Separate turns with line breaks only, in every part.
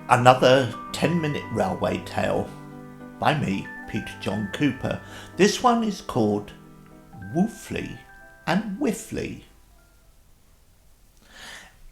Another 10-minute railway tale by me, Peter John Cooper. This one is called Woofly and Woffly.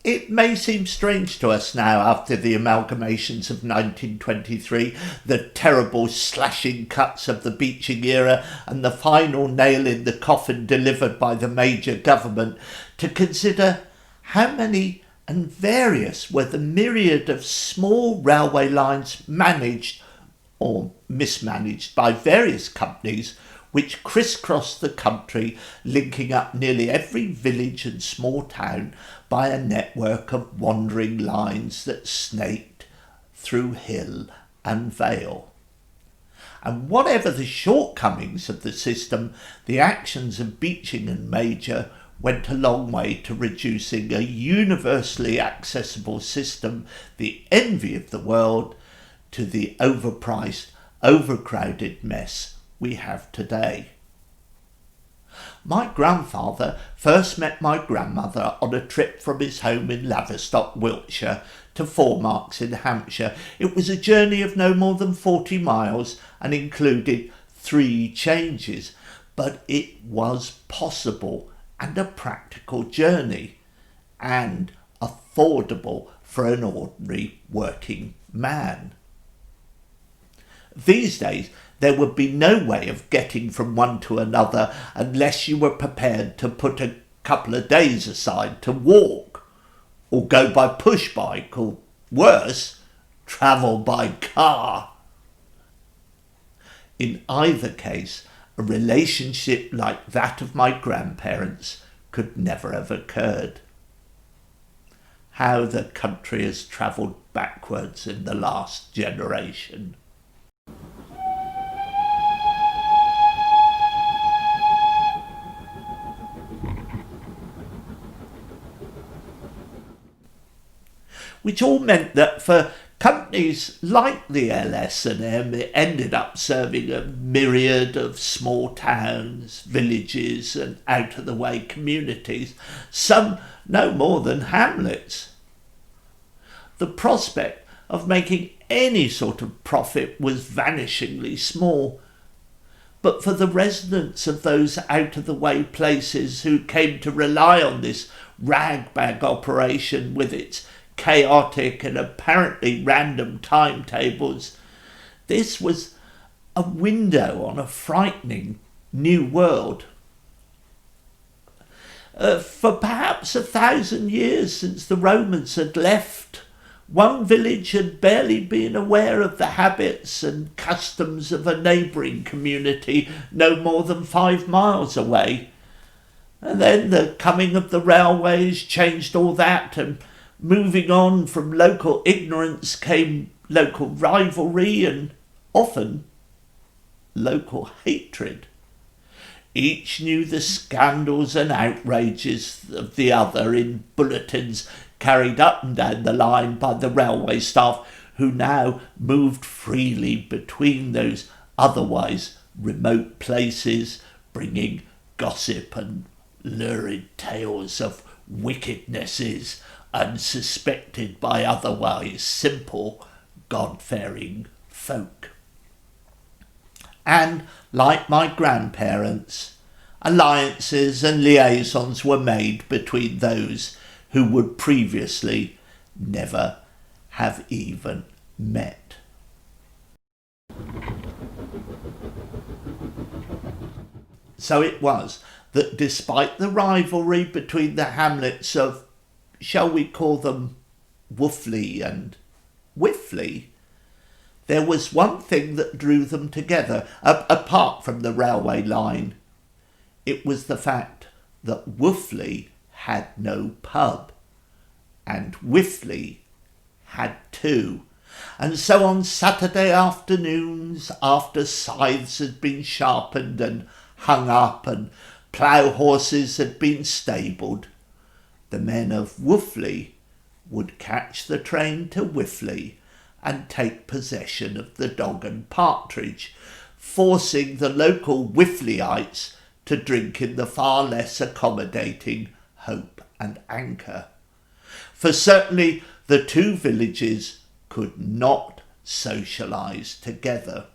It may seem strange to us now after the amalgamations of 1923, the terrible slashing cuts of the Beeching era and the final nail in the coffin delivered by the major government, to consider how many and various were the myriad of small railway lines managed or mismanaged by various companies which crisscrossed the country, linking up nearly every village and small town by a network of wandering lines that snaked through hill and vale. And whatever the shortcomings of the system, the actions of Beeching and Major went a long way to reducing a universally accessible system, the envy of the world, to the overpriced, overcrowded mess we have today. My grandfather first met my grandmother on a trip from his home in Laverstock, Wiltshire, to Four Marks in Hampshire. It was a journey of no more than 40 miles and included 3 changes, but it was possible and a practical journey, and affordable for an ordinary working man. These days, there would be no way of getting from one to another unless you were prepared to put a couple of days aside to walk, or go by push bike, or worse, travel by car. In either case, a relationship like that of my grandparents could never have occurred. How the country has travelled backwards in the last generation. Which all meant that for companies like the LS&M, it ended up serving a myriad of small towns, villages and out-of-the-way communities, some no more than hamlets. The prospect of making any sort of profit was vanishingly small. But for the residents of those out-of-the-way places who came to rely on this rag-bag operation with its chaotic and apparently random timetables, this was a window on a frightening new world. For perhaps 1,000 years since the Romans had left, one village had barely been aware of the habits and customs of a neighbouring community no more than 5 miles away. And then the coming of the railways changed all that, and moving on from local ignorance came local rivalry and often local hatred. Each knew the scandals and outrages of the other in bulletins carried up and down the line by the railway staff, who now moved freely between those otherwise remote places, bringing gossip and lurid tales of wickednesses unsuspected by otherwise simple, God-fearing folk. And, like my grandparents, alliances and liaisons were made between those who would previously never have even met. So it was that despite the rivalry between the hamlets of, shall we call them, Woofly and Woffly, there was one thing that drew them together, apart from the railway line. It was the fact that Woofly had no pub, and Woofly had 2. And so on Saturday afternoons, after scythes had been sharpened and hung up and plough horses had been stabled, the men of Woofly would catch the train to Woofly and take possession of the dog and partridge, forcing the local Wooflyites to drink in the far less accommodating Hope and Anchor. For certainly the 2 villages could not socialise together.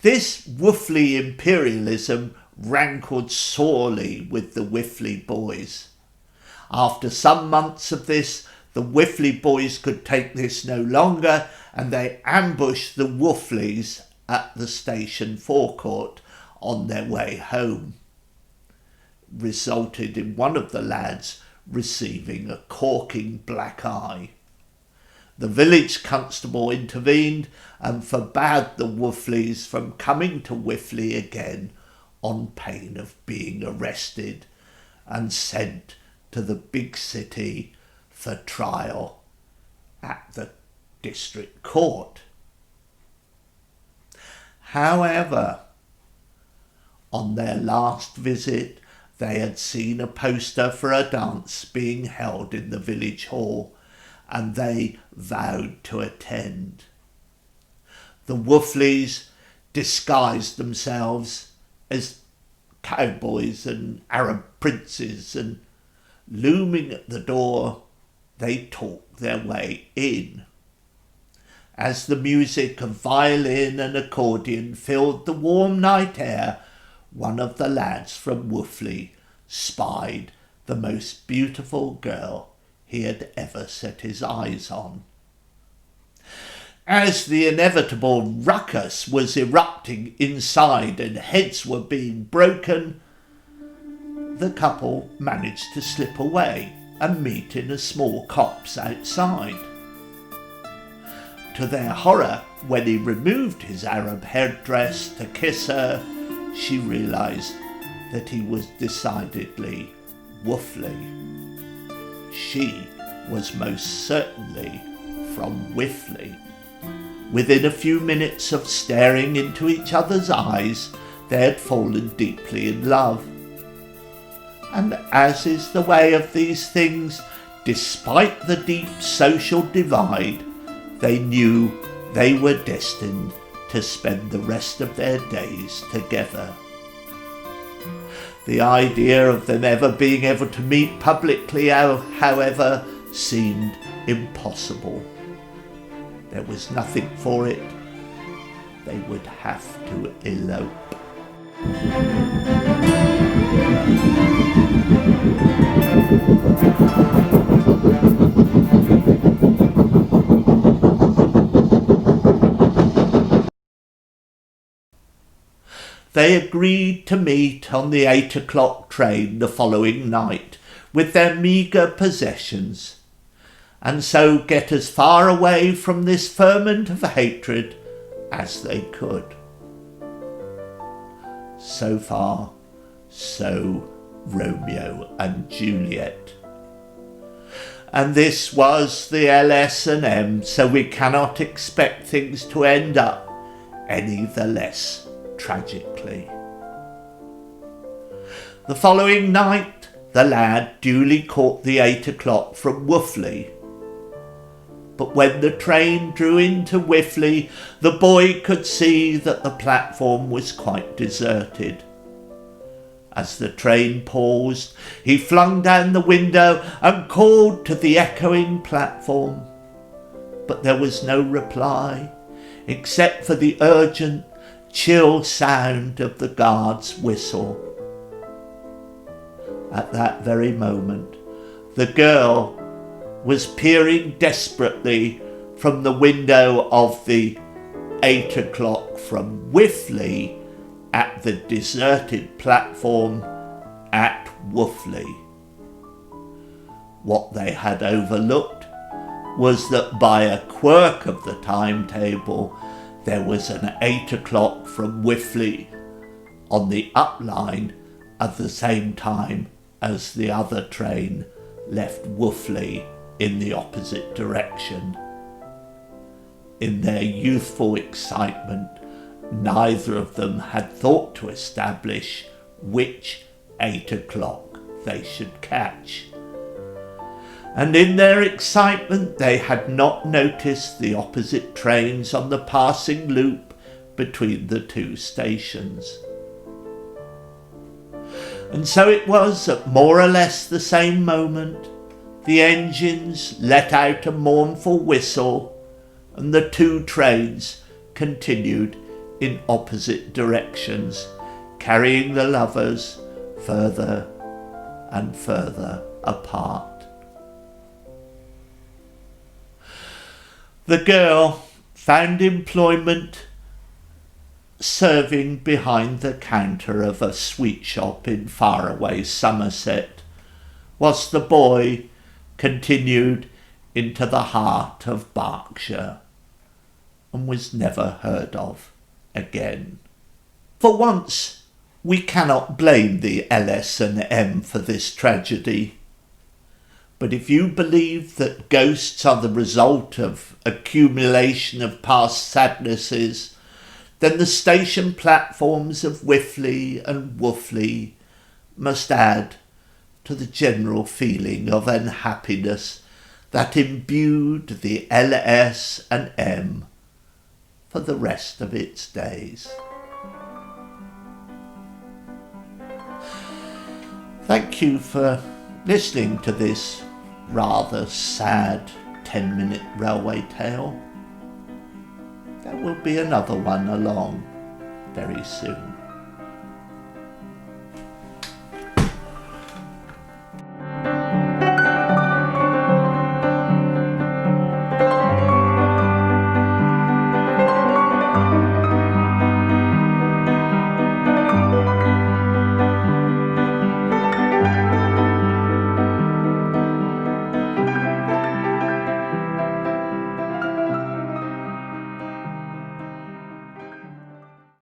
This Woofly imperialism rankled sorely with the Wiffly boys. After some months of this, the Wiffly boys could take this no longer, and they ambushed the Wooflys at the station forecourt on their way home. Resulted in one of the lads receiving a corking black eye. The village constable intervened and forbade the Wooflys from coming to Wiffly again on pain of being arrested and sent to the big city for trial at the district court. However, on their last visit, they had seen a poster for a dance being held in the village hall, and they vowed to attend. The Wooflys disguised themselves as cowboys and Arab princes, and looming at the door, they talked their way in. As the music of violin and accordion filled the warm night air, one of the lads from Woofly spied the most beautiful girl he had ever set his eyes on. As the inevitable ruckus was erupting inside and heads were being broken, the couple managed to slip away and meet in a small copse outside. To their horror, when he removed his Arab headdress to kiss her, she realised that he was decidedly Woofly. She was most certainly from Wiffly. Within a few minutes of staring into each other's eyes, they had fallen deeply in love. And as is the way of these things, despite the deep social divide, they knew they were destined to spend the rest of their days together. The idea of them ever being able to meet publicly, however, seemed impossible. There was nothing for it. They would have to elope. They agreed to meet on the 8 o'clock train the following night with their meagre possessions, and so get as far away from this ferment of hatred as they could. So far, so Romeo and Juliet. And this was the LS&M, so we cannot expect things to end up any the less tragically. The following night, the lad duly caught the 8 o'clock from Woofly. But when the train drew into Wiffly, the boy could see that the platform was quite deserted. As the train paused, he flung down the window and called to the echoing platform. But there was no reply, except for the urgent, chill sound of the guard's whistle. At that very moment, the girl was peering desperately from the window of the 8 o'clock from Wiffly at the deserted platform at Woofly. What they had overlooked was that by a quirk of the timetable, there was an 8 o'clock from Wiffly on the up line at the same time as the other train left Woofly in the opposite direction. In their youthful excitement, neither of them had thought to establish which 8 o'clock they should catch. And in their excitement, they had not noticed the opposite trains on the passing loop between the two stations. And so it was at more or less the same moment The engines let out a mournful whistle, and the two trains continued in opposite directions, carrying the lovers further and further apart. The girl found employment serving behind the counter of a sweet shop in faraway Somerset, whilst the boy continued into the heart of Berkshire and was never heard of again. For once, we cannot blame the LS&M for this tragedy. But if you believe that ghosts are the result of accumulation of past sadnesses, then the station platforms of Wiffly and Woffly must add to the general feeling of unhappiness that imbued the LS&M for the rest of its days. Thank you for listening to this rather sad 10-minute railway tale. There will be another one along very soon.